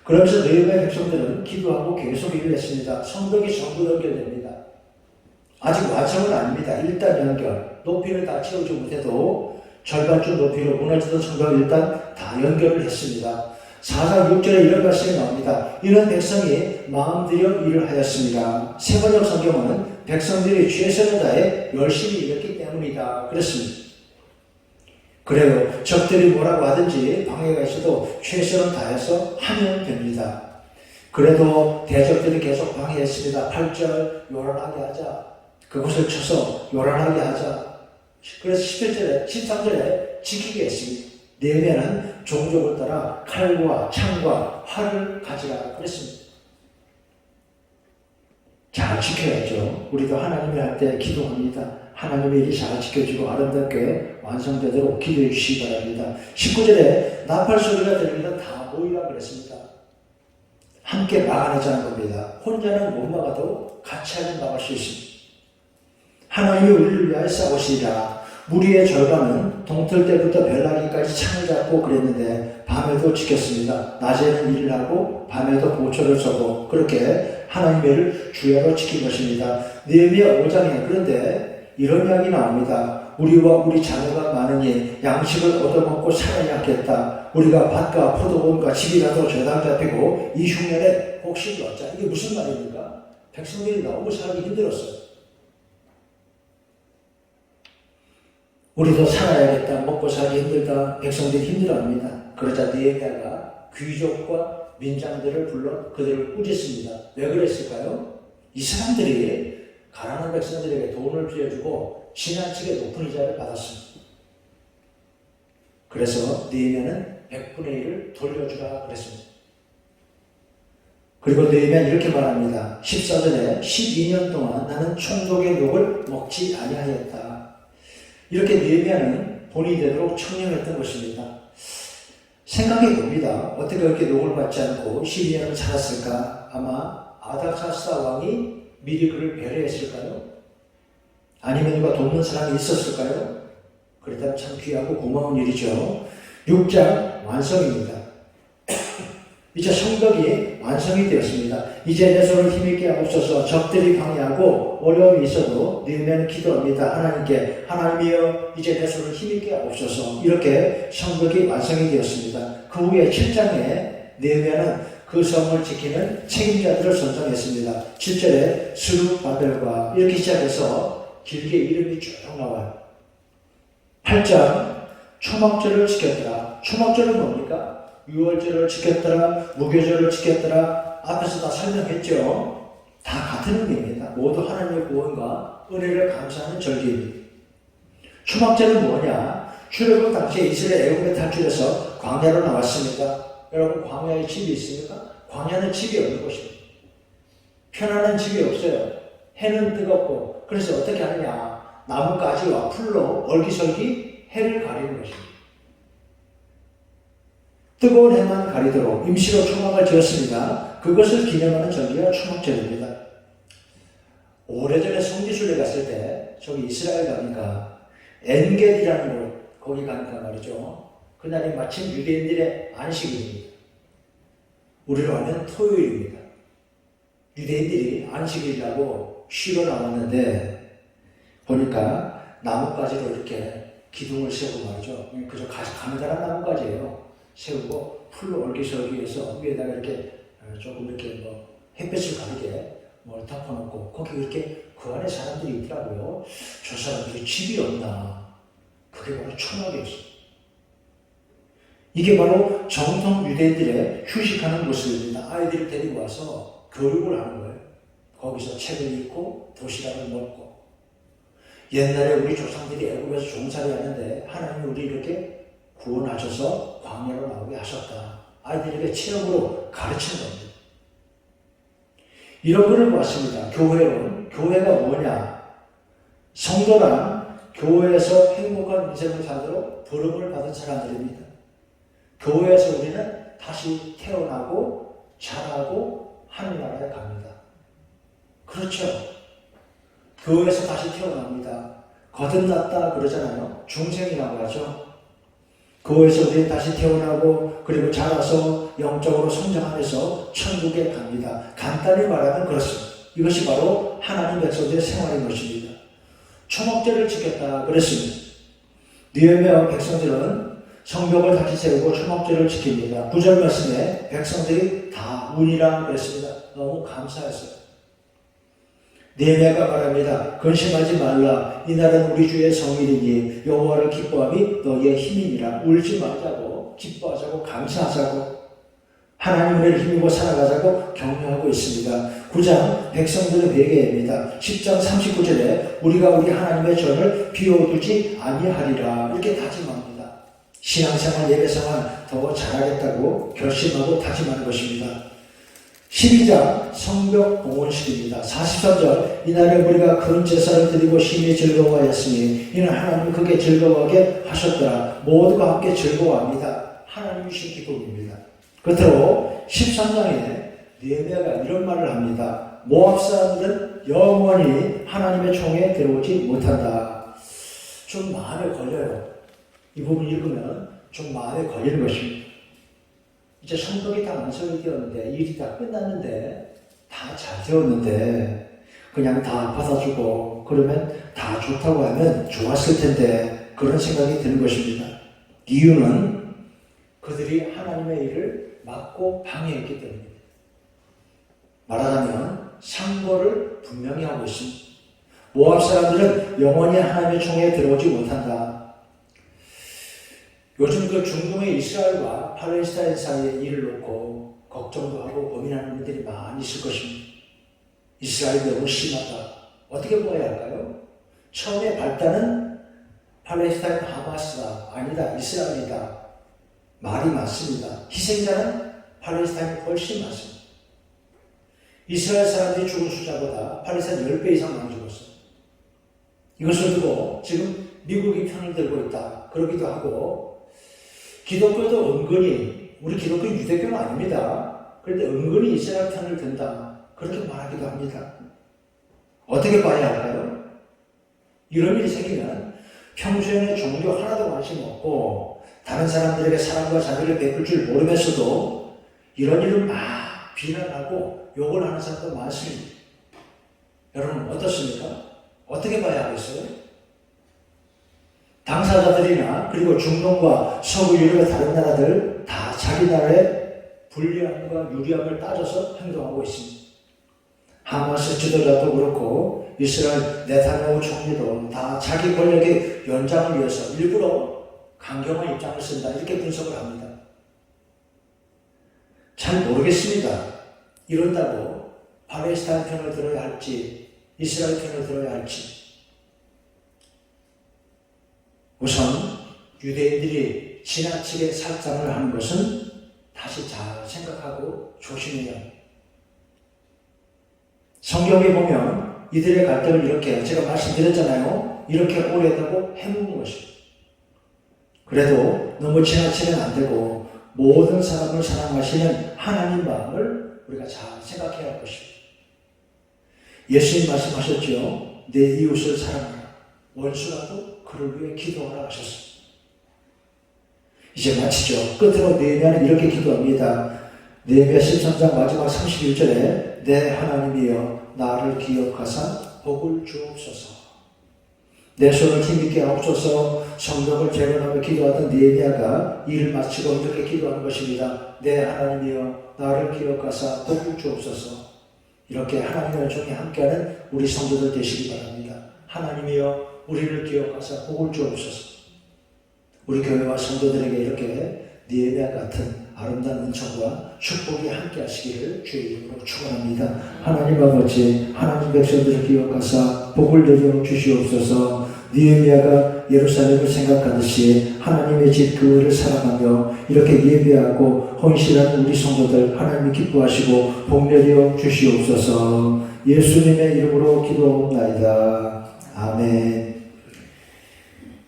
그러면서 느헤미야 백성들은 기도하고 계속 일을 했습니다. 성벽이 전부 연결됩니다. 아직 완성은 아닙니다. 일단 연결. 높이를 다 채우지 못해도 절반쯤 높이로 무너지던 성벽을 일단 다 연결을 했습니다. 4장 6절에 이런 말씀이 나옵니다. 이런 백성이 마음들여 일을 하였습니다. 세번역 성경은 백성들이 최선을 다해 열심히 일했기 때문이다. 그랬습니다. 그래요. 적들이 뭐라고 하든지 방해가 있어도 최선을 다해서 하면 됩니다. 그래도 대적들이 계속 방해했습니다. 8절 요란하게 하자. 그곳을 쳐서 요란하게 하자. 그래서 13절에 지키게 했습니다. 느헤미야는 종족을 따라 칼과 창과 활을 가지라 그랬습니다. 잘 지켜야죠. 우리도 하나님이 할 때 기도합니다. 하나님의 일이 잘 지켜지고 아름답게 완성되도록 기도해 주시기 바랍니다. 19절에 나팔 소리가 들리면 다 모이라 그랬습니다. 함께 막아내자는 겁니다. 혼자는 못 막아도 같이 하면 막을 수 있습니다. 하나님이 우리를 위하여 싸우시리라. 무리의 절반은 동틀 때부터 벨라기까지 창을 잡고 그랬는데 밤에도 지켰습니다. 낮에는 일을 하고 밤에도 보초를 서고 그렇게 하나님의 일을 주야로 지킨 것입니다. 느헤미야 5장에 그런데 이런 이야기 나옵니다. 우리와 우리 자녀가 많으니 양식을 얻어먹고 살아야 하겠다. 우리가 밭과 포도원과 집이라도 저당 잡히고 이 흉년에 혹시 얻자. 이게 무슨 말입니까? 백성들이 너무 살기 힘들었어요. 우리도 살아야겠다. 먹고 살기 힘들다. 백성들이 힘들어합니다. 그러자 느헤미야가 귀족과 민장들을 불러 그들을 꾸짖습니다. 왜 그랬을까요? 이 사람들이 가난한 백성들에게 돈을 빌려주고 지나치게 높은 이자를 받았습니다. 그래서 느헤미야는 100분의 1을 돌려주라 그랬습니다. 그리고 느헤미야는 이렇게 말합니다. 14절에 12년 동안 나는 총독의 욕을 먹지 아니하였다. 이렇게 느헤미야는 본이 되도록 청렴했던 것입니다. 생각해 봅니다. 어떻게 그렇게 욕을 받지 않고 12년을 살았을까? 아마 아닥사스다 왕이 미리 그를 배려했을까요? 아니면 누가 돕는 사람이 있었을까요? 그렇다면 참 귀하고 고마운 일이죠. 6장 완성입니다. 이제 성벽이 완성이 되었습니다. 이제 내 손을 힘있게 하옵소서. 적들이 방해하고 어려움이 있어도 느헤미야는 기도합니다. 하나님께, 하나님이여 이제 내 손을 힘있게 하옵소서. 이렇게 성벽이 완성이 되었습니다. 그 후에 7장에 느헤미야는 그 성을 지키는 책임자들을 선정했습니다. 7절에 스룹바벨과 이렇게 시작해서 길게 이름이 쭉 나와요. 8장 초막절을 지켰더라. 초막절은 뭡니까? 유월절을 지켰더라, 무교절을 지켰더라, 앞에서 다 설명했죠. 다 같은 의미입니다. 모두 하나님의 구원과 은혜를 감사하는 절기입니다. 초막절은 뭐냐? 출애굽 당시에 이스라엘 애굽에 탈출해서 광야로 나왔습니다. 여러분, 광야에 집이 있습니까? 광야는 집이 없는 곳입니다. 편안한 집이 없어요. 해는 뜨겁고, 그래서 어떻게 하느냐? 나뭇가지와 풀로 얼기설기 해를 가리는 것입니다. 뜨거운 해만 가리도록 임시로 초막을 지었습니다. 그것을 기념하는 절기가 초막절입니다. 오래전에 성지순례 갔을 때 저기 이스라엘 가니까 엔겔이라는 곳, 거기 가니까 말이죠. 그날이 마침 유대인들의 안식일입니다. 우리로 하면 토요일입니다. 유대인들이 안식일이라고 쉬러 나왔는데 보니까 나뭇가지로 이렇게 기둥을 세우고 말이죠. 그저 가느다란 나뭇가지예요. 세우고 풀로 얼기설기해서 위에다가 이렇게 조금 이렇게 뭐 햇볕을 가리게 뭘 덮어놓고 거기 이렇게 그 안에 사람들이 있더라고요. 저 사람들이 집이 없나? 그게 바로 초막이었어요. 이게 바로 정통 유대인들의 휴식하는 모습입니다. 아이들을 데리고 와서 교육을 하는 거예요. 거기서 책을 읽고 도시락을 먹고. 옛날에 우리 조상들이 애굽에서 종살이 하는데 하나님이 우리 이렇게 구원하셔서 광야로 나오게 하셨다. 아이들에게 체험으로 가르치는 겁니다. 이런 것을 보았습니다. 교회가 뭐냐? 성도란 교회에서 행복한 인생을 살도록 부름을 받은 사람들입니다. 교회에서 우리는 다시 태어나고 자라고 하늘나라에 갑니다. 그렇죠. 교회에서 다시 태어납니다. 거듭났다 그러잖아요. 중생이라고 하죠. 교회에서 우리는 다시 태어나고 그리고 자라서 영적으로 성장하면서 천국에 갑니다. 간단히 말하면 그렇습니다. 이것이 바로 하나님 백성들의 생활인 것입니다. 초막절을 지켰다 그랬습니다. 느헤미야와 백성들은 성벽을 다시 세우고 초막절을 지킵니다. 9절 말씀에 백성들이 다 운이라 그랬습니다. 너무 감사했어요. 느헤미야가 말합니다. 근심하지 말라. 이날은 우리 주의 성일이니 여호와를 기뻐함이 너희의 힘이니라. 울지 말자고, 기뻐하자고, 감사하자고, 하나님 은혜를 힘입어 살아가자고 격려하고 있습니다. 9장 백성들의 회개입니다. 10장 39절에 우리가 우리 하나님의 전을 비워두지 아니하리라 이렇게 다짐합니다. 신앙생활, 예배생활 더 잘하겠다고 결심하고 다짐하는 것입니다. 12장 성벽 봉헌식입니다. 43절 이날에 우리가 큰 제사를 드리고 심히 즐거워하였으니 이는 하나님 크게 즐거워하게 하셨더라. 모두가 함께 즐거워합니다. 하나님 주신 기쁨입니다. 끝으로 13장에 느헤미야가 이런 말을 합니다. 모압 사람들은 영원히 하나님의 총에 들어오지 못한다. 좀 마음에 걸려요. 이 부분 읽으면 좀 마음에 걸리는 것입니다. 이제 성벽이 다 완성이 되었는데 일이 다 끝났는데 다 잘 되었는데 그냥 다 받아주고 그러면 다 좋다고 하면 좋았을 텐데 그런 생각이 드는 것입니다. 이유는 그들이 하나님의 일을 막고 방해했기 때문입니다. 말하자면 상고를 분명히 하고 있습니다. 모압 사람들은 영원히 하나님의 총에 들어오지 못한다. 요즘 그 중동의 이스라엘과 팔레스타인 사이의 일을 놓고 걱정도 하고 고민하는 분들이 많이 있을 것입니다. 이스라엘이 너무 심하다. 어떻게 보아야 할까요? 처음에 발단은 팔레스타인 하마스다. 아니다. 이스라엘이다. 말이 맞습니다. 희생자는 팔레스타인이 훨씬 많습니다. 이스라엘 사람들이 죽은 숫자보다 팔레스타인 10배 이상 많이 죽었어요. 이것을 두고 지금 미국이 편을 들고 있다. 그러기도 하고 기독교도 은근히 우리 기독교 유대교는 아닙니다. 그런데 은근히 이스라엘 편을 든다. 그렇게 말하기도 합니다. 어떻게 봐야 할까요? 이런 일이 생기면 평소에는 종교 하나도 관심 없고 다른 사람들에게 사랑과 자비를 베풀 줄 모르면서도 이런 일을 막 비난하고 욕을 하는 사람도 많습니다. 여러분 어떻습니까? 어떻게 봐야 하겠어요? 당사자들이나 그리고 중동과 서구 유럽의 다른 나라들 다 자기 나라의 불리함과 유리함을 따져서 행동하고 있습니다. 하마스 지도자도 그렇고 이스라엘 네타냐후 총리도 다 자기 권력의 연장을 위해서 일부러 강경한 입장을 쓴다 이렇게 분석을 합니다. 잘 모르겠습니다. 이런다고 팔레스타인 편을 들어야 할지 이스라엘 편을 들어야 할지. 우선 유대인들이 지나치게 살상을 하는 것은 다시 잘 생각하고 조심해야 합니다. 성경에 보면 이들의 갈등을 이렇게 제가 말씀드렸잖아요. 이렇게 오래다고 해묵는 것입니다. 그래도 너무 지나치면 안 되고 모든 사람을 사랑하시는 하나님 마음을 우리가 잘 생각해야 할 것입니다. 예수님 말씀하셨죠. 내 이웃을 사랑하라. 원수라도 그를 위해 기도하라 하셨습니다. 이제 마치죠. 끝으로 느헤미야는 이렇게 기도합니다. 느헤미야 13장 마지막 31절에 내 하나님이여 나를 기억하사 복을 주옵소서. 내 손을 힘있게 하옵소서. 성벽을 재건하며 기도하던 느헤미야가 일을 마치고 이렇게 기도하는 것입니다. 내 하나님이여 나를 기억하사 복을 주옵소서. 이렇게 하나님의 종이 함께하는 우리 성도들 되시기 바랍니다. 하나님이여 우리를 기억하사 복을 주옵소서. 우리 교회와 성도들에게 이렇게 느헤미야 같은 아름다운 은총과 축복이 함께 하시기를 주의 이름으로 축원합니다. 하나님 아버지, 하나님 백성들을 기억하사 복을 내려 주시옵소서. 느헤미야가 예루살렘을 생각하듯이 하나님의 집 교회를 사랑하며 이렇게 예배하고 헌신하는 우리 성도들 하나님이 기뻐하시고 복 내려 주시옵소서. 예수님의 이름으로 기도하옵나이다. 아멘.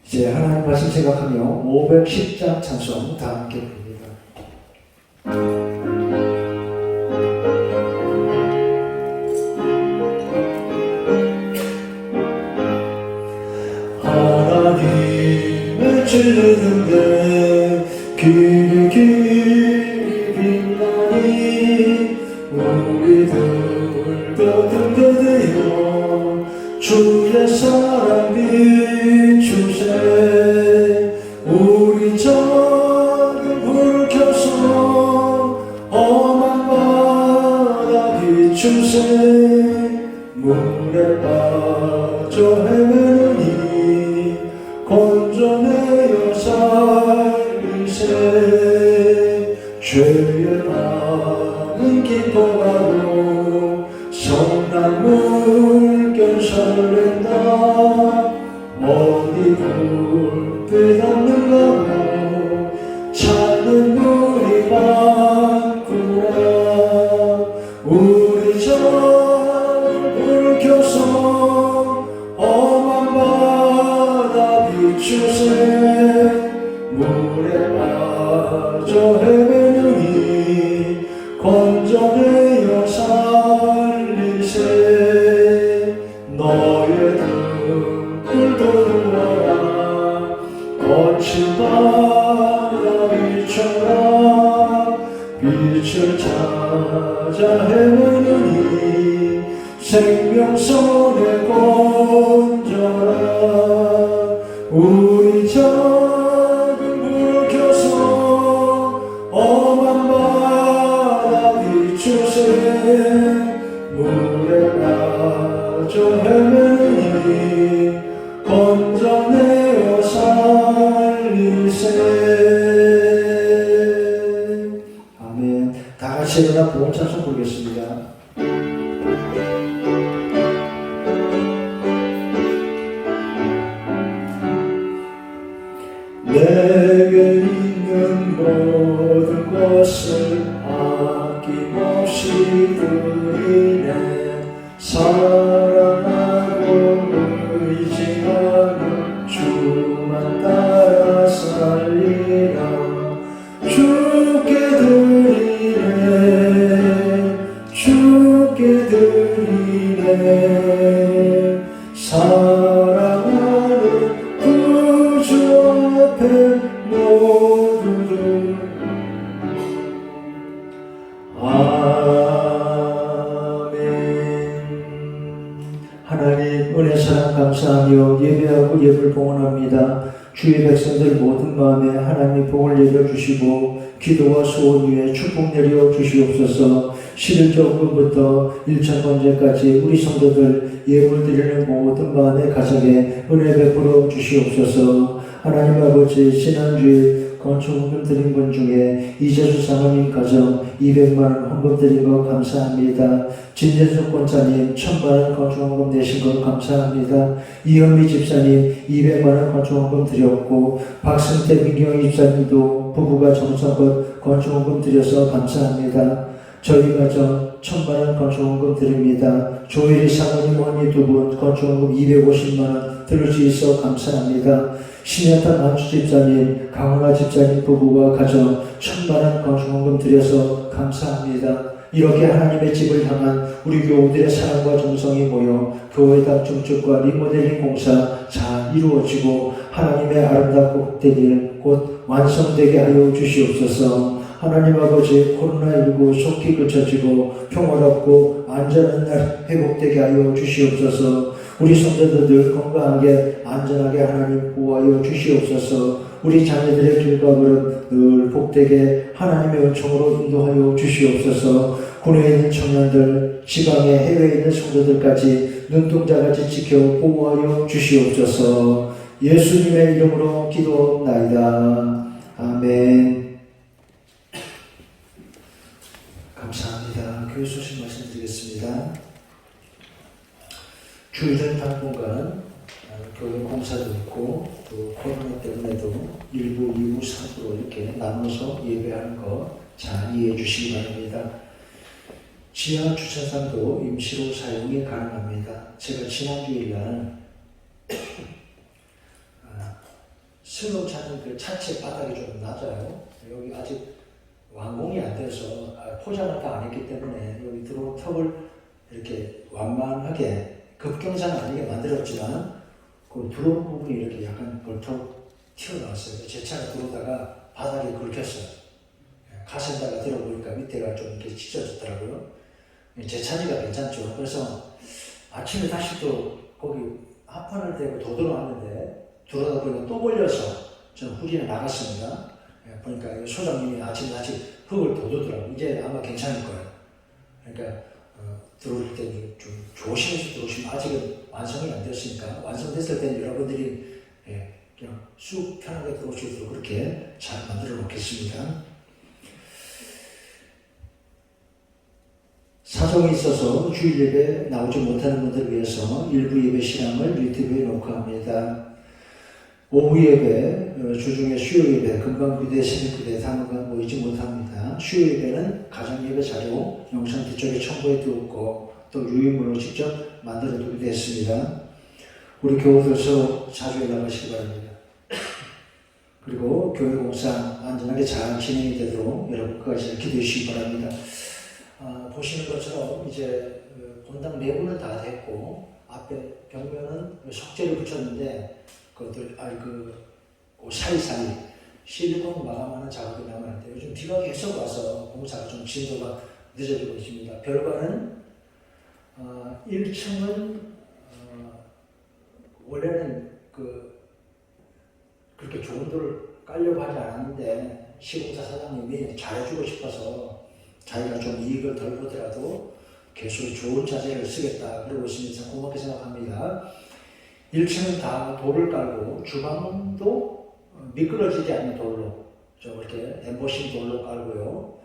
이제 하나님 말씀 생각하며 510장 찬송 다 함께 부릅니다. 하나님을 지르는데 길이 빛나니 우리들 등대되어 주의 사랑 비추세. 우리 작은 불 켜서 험한 바다 비추세. 물에 빠져 헤매느니 건져내어 살리세. 죄의 마음은 기뻐하고 성난 물결 설렌다. 어디 불빛 없는가고 찾는 물이 많구나. 우리 작은 불 켜서 험한 바다 비추세. 물에 빠져 헤매느니 건져내어 살리세. 너의 등불 도루어라. 거친 바다 비춰라. 빛을 찾아 헤매느니 생명선에 건져라. 우리 작은 불 켜서 험한 바다 비추세. 물에 빠져 헤매니 건져내어 살리세. 아멘. 다 같이 일어나 복음 찬송 부르겠습니다. 내게 있는 모든 것을 아낌없이 드리네. 사랑하고 의지하는 주만 따라 살리라. 주께 드리네. 주께 드리네. 사랑하는 구주 앞에 감사하며 예배하고 예불 봉헌합니다. 주의 백성들 모든 마음에 하나님의 복을 내려주시고 기도와 소원 위에 축복 내려 주시옵소서. 11조부터 1천번째까지 우리 성도들 예물 드리는 모든 마음의 가정에 은혜 베풀어 주시옵소서. 하나님 아버지, 지난주에 건축헌금 드린 분 중에 이재수 사모님 가정 200만원 헌금 드린 거 감사합니다. 진재수 권사님 1000만원 건축헌금 내신 거 감사합니다. 이현미 집사님 200만원 건축헌금 드렸고, 박승태 민경 집사님도 부부가 정성껏 건축헌금 드려서 감사합니다. 저희 가정 1000만원 건축헌금 드립니다. 조혜리 사모님 언니 두 분 건축헌금 250만원 들을 수 있어 감사합니다. 신현탁 만주 집사님, 강훈아 집사님 부부와 가정 1000만원 건축헌금 드려서 감사합니다. 이렇게 하나님의 집을 향한 우리 교우들의 사랑과 정성이 모여 교회당 증축과 리모델링 공사 잘 이루어지고 하나님의 아름답고 복된 일 곧 완성되게 하여 주시옵소서. 하나님 아버지, 코로나19 속히 그쳐지고 평화롭고 안전한 날 회복되게 하여 주시옵소서. 우리 성도들 건강하게 안전하게 하나님 보호하여 주시옵소서. 우리 자녀들의 길과 걸음 늘 복되게 하나님의 은총으로 인도하여 주시옵소서. 군에 있는 청년들, 지방에 해외에 있는 성도들까지 눈동자같이 지켜 보호하여 주시옵소서. 예수님의 이름으로 기도하옵나이다. 아멘. 감사합니다. 교회 소식 말씀드리겠습니다. 주일은 당분간 교회 공사도 있고 또 코로나 때문에도 1부, 2부, 3부로 이렇게 나눠서 예배하는 거 잘 이해해 주시기 바랍니다. 지하 주차장도 임시로 사용이 가능합니다. 제가 지난 주일날 승용 차는 그 차체 바닥이 좀 낮아요. 여기 아직 완공이 안 돼서 포장을 다 안 했기 때문에 여기 들어온 턱을 이렇게 완만하게 급경사는 아니게 만들었지만 그 들어온 부분이 이렇게 약간 벌떡 튀어나왔어요. 제 차가 들어오다가 바닥에 긁혔어요. 가센다가 들어보니까 밑에가 좀 이렇게 찢어졌더라고요. 제 차니까 괜찮죠. 그래서 아침에 다시 또 거기 합판을 대고 도드러왔는데 들어오다 보니까 또 걸려서 저는 후진에 나갔습니다. 보니까 소장님이 아침에 다시 흙을 돋우더라고요. 이제 아마 괜찮을 거예요. 그러니까 들어올 때 좀 조심해서 들어오시면, 아직은 완성이 안 되었으니까 완성됐을 때는 여러분들이 그냥 쑥 편하게 들어올 수 있도록 그렇게 잘 만들어 놓겠습니다. 사정이 있어서 주일 예배 나오지 못하는 분들을 위해서 일부 예배 실황을 유튜브에 녹화합니다. 오후 예배, 주중에 수요 예배, 금강구대, 새벽구대 당분간 모이지 못합니다. 수요 예배는 가정 예배 자료 영상 뒤쪽에 첨부해 두었고 또 유인물로 직접 만들어 두기도 했습니다. 우리 교우들서 자주 연락하시기 바랍니다. 그리고 교회 공사 안전하게 잘 진행이 되도록 여러분 끝까지 기도해 주시기 바랍니다. 보시는 것처럼 이제 본당 내부는 다 됐고 앞에 벽면은 석재를 붙였는데 그것들 그 사이사이 실리콘 마감하는 작업이 남아있는데 요즘 비가 계속 와서 공사가 좀 진도가 늦어지고 있습니다. 별관은 1층은 원래는 그렇게 좋은 돌을 깔려고 하지 않았는데 시공사 사장님이 잘해주고 싶어서 자기가 좀 이익을 덜 보더라도 계속 좋은 자재를 쓰겠다 그러고 있으면서 고맙게 생각합니다. 1층은 다 돌을 깔고 주방도 미끄러지지 않는 돌로 좀 이렇게 엠보싱 돌로 깔고요.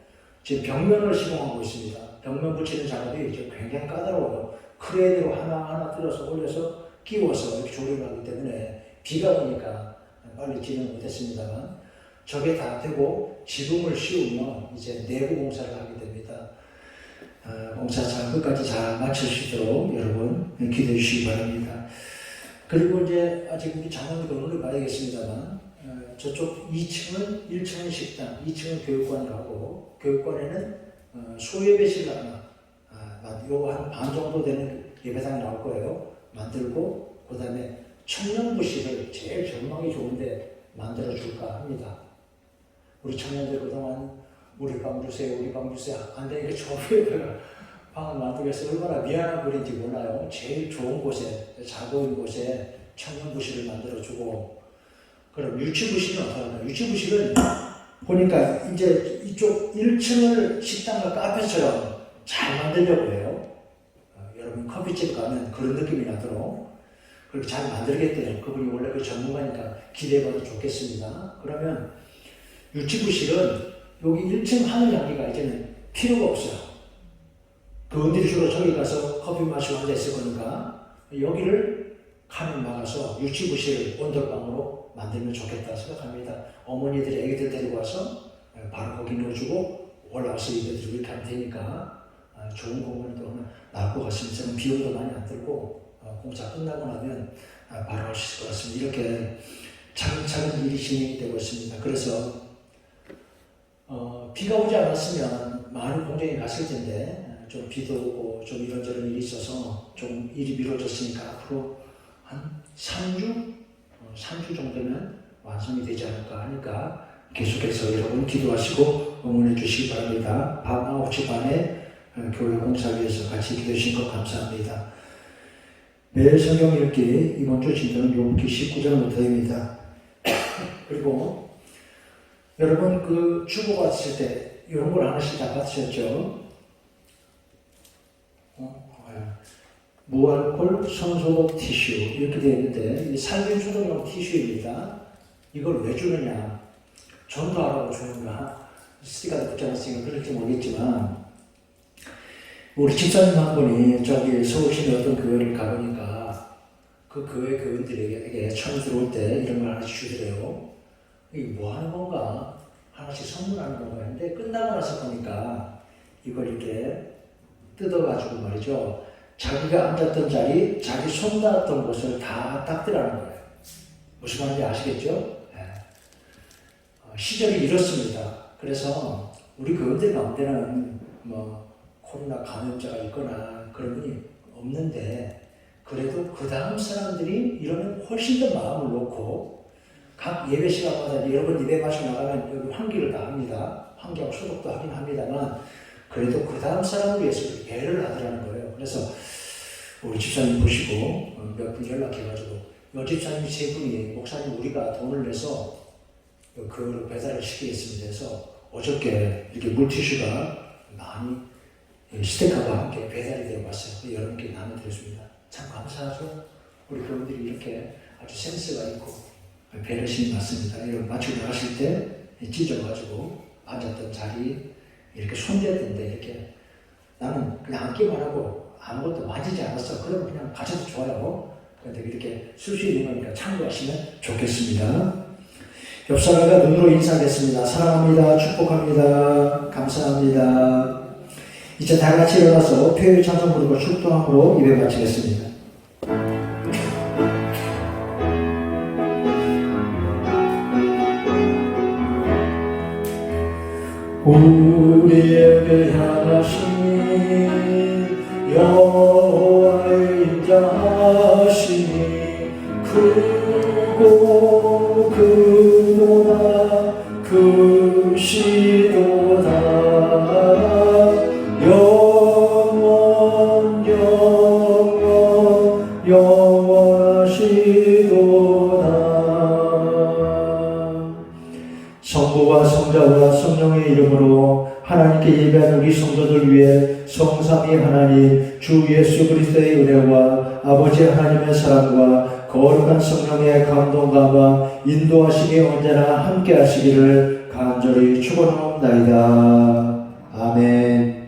지금 벽면을 시공하고 있습니다. 벽면 붙이는 작업이 지금 굉장히 까다로워요. 크레인으로 하나하나 뜯어서 올려서 끼워서 이렇게 조립을 하기 때문에 비가 오니까 빨리 진행 못했습니다만 저게 다 되고 지붕을 씌우면 이제 내부 공사를 하게 됩니다. 공사 잘 끝까지 잘 마칠 수 있도록 여러분 기대해 주시기 바랍니다. 그리고 이제 아직 우리 장원 건물을 봐야겠습니다만 저쪽 1층은 식당, 2층은 교육관을 하고 교육관에는 소예배실 하나 요거 한 반 정도 되는 예배당이 나올 거예요. 만들고 그 다음에 청년부실을 제일 전망이 좋은데 만들어 줄까 합니다. 우리 청년들 그동안 우리 방 주세요 안 되니까 저희가 방을 만들기 위해서 얼마나 미안한 분인지 몰라요. 제일 좋은 곳에, 잘 보이는 곳에 청년부실을 만들어주고, 그럼 유치부실은 어떨까? 유치부실은 보니까 이제 이쪽 1층을 식당과 카페처럼 잘 만들려고 해요. 여러분 커피집 가면 그런 느낌이 나도록 그렇게 잘 만들겠대요. 그분이 원래 그 전문가니까 기대해봐도 좋겠습니다. 그러면 유치부실은 여기 1층 하늘 향기가 이제는 필요가 없어요. 그분들이 주로 저기 가서 커피 마시고 앉아있을 거니까 여기를 칸을 막아서 유치부실을 온돌방으로 만들면 좋겠다 생각합니다. 어머니들이 애기들 데리고 와서 바로 거기 넣어주고 올라와서 이배들이 이렇게 하면 되니까 좋은 공간이 또 하나 나올 것 같습니다. 저는 비용도 많이 안 들고 공사 끝나고 나면 바로 할 수 있을 것 같습니다. 이렇게 차근차근 일이 진행이 되고 있습니다. 그래서 비가 오지 않았으면 많은 공정이 갔을 텐데 좀 비도 오고 좀 이런저런 일이 있어서 좀 일이 미뤄졌으니까 앞으로 한 3주 정도면 완성이 되지 않을까 하니까 계속해서 여러분 기도하시고 응원해 주시기 바랍니다. 밤 9시 반에 교회 공사위에서 같이 기도해 주신 것 감사합니다. 매일 성경 읽기 이번 주 진도는 욥기 19장부터입니다. 그리고 여러분 그 주보 받으실 때 이런 걸 하나씩 다 받으셨죠? 무알콜 손소독 티슈 이렇게 되어 있는데 살균 소독용 티슈입니다. 이걸 왜 주느냐? 전도하라고 주는가? 스티커도 붙여놨으니까 그럴지 모르겠지만 우리 집사님 한 분이 저기 서울시내 어떤 교회를 가보니까 그 교회 교인들에게 처음 들어올 때 이런 걸 하나씩 주더래요. 이게 뭐 하는 건가? 하나씩 선물하는 건가 했는데 끝나고 나서 보니까 이걸 이렇게 뜯어가지고 말이죠. 자기가 앉았던 자리, 자기 손 닿았던 곳을 다 닦더라는 거예요. 무슨 말인지 아시겠죠? 네. 시절이 이렇습니다. 그래서 우리 교인들 가운데는 뭐 코로나 감염자가 있거나 그런 분이 없는데 그래도 그 다음 사람들이 이러면 훨씬 더 마음을 놓고 각 예배 시간마다 여러분 예배 마시고 나가면 여기 환기를 다 합니다. 환기하고 소독도 하긴 합니다만 그래도 그 다음 사람을 위해서 배를 하더라는 거예요. 그래서 우리 집사님 보시고 몇 분 연락해가지고 이 집사님 세 분이 목사님 우리가 돈을 내서 그걸 배달을 시키겠습니다 해서 어저께 이렇게 물티슈가 많이 스티커와 함께 배달이 되어 왔어요. 여러분께 나눠드렸습니다. 참 감사하죠. 우리 교인들이 이렇게 아주 센스가 있고 배려심이 많습니다. 여러분 마치고 나가실 때 찢어가지고 앉았던 자리 이렇게 손댔던데 이렇게 나는 그냥 앉기만 하고 아무것도 만지지 않았어. 그러면 그냥 가셔도 좋아요. 그런데 이렇게 쓸 수 있는 거니까 참고하시면 좋겠습니다. 옆 사람과 눈으로 인사하겠습니다. 사랑합니다. 축복합니다. 감사합니다. 이제 다 같이 일어나서 표의 찬송 부르고 축도함으로 예배 마치겠습니다. 우리에게 향하시니 여호와의 인자하시니 크고 크도다 크시도다 영원 영원하시도다. 성부와 성자와 성령의 이름으로 하나님께 예배하는 우리 성도들 위해 성삼위 하나님 주 예수 그리스도의 은혜와 아버지 하나님의 사랑과 거룩한 성령의 감동감과 인도하심이 언제나 함께 하시기를 간절히 축원하옵나이다. 아멘.